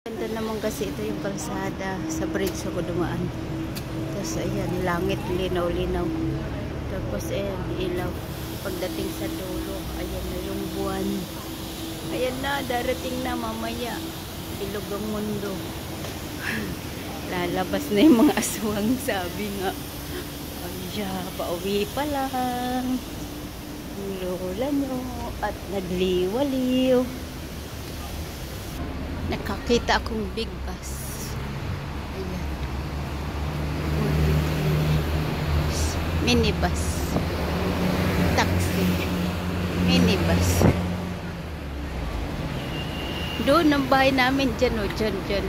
Ganda naman kasi ito yung kalsada sa bridge ako dumaan. Tapos ayan, langit linaw-linaw. Tapos ayan, ilaw. Pagdating sa dulo, ayan na yung buwan. Ayan na, darating na mamaya. Ilog ang mundo. Lalabas na yung mga aswang, sabi nga. Ayan, pauwi pa lang. Ang lola nyo at nagliwaliw. Nakakita akong big bus. Ayan. Minibus. Taxi. Minibus. Doon ang bahay namin dyan, o. Dyan.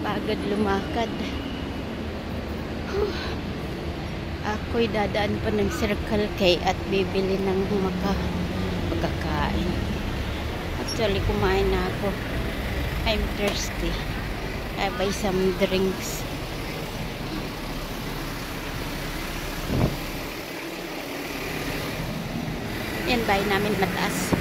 Pagod lumakad. Ako'y dadaan pa ng Circle K at bibili ng pagkakain. Actually, kumain na ako. I'm thirsty. I buy some drinks. Yan, bahay namin mataas.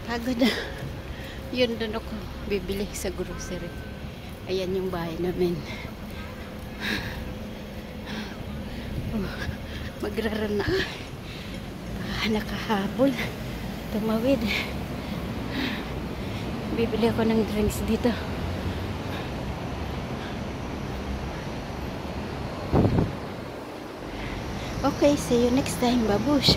Pagod na. Yun, doon ako bibili sa grocery. Ayan yung bahay namin. Magraran na. Nakahabol. Tumawid. Bibili ako ng drinks dito. Okay, see you next time, babush.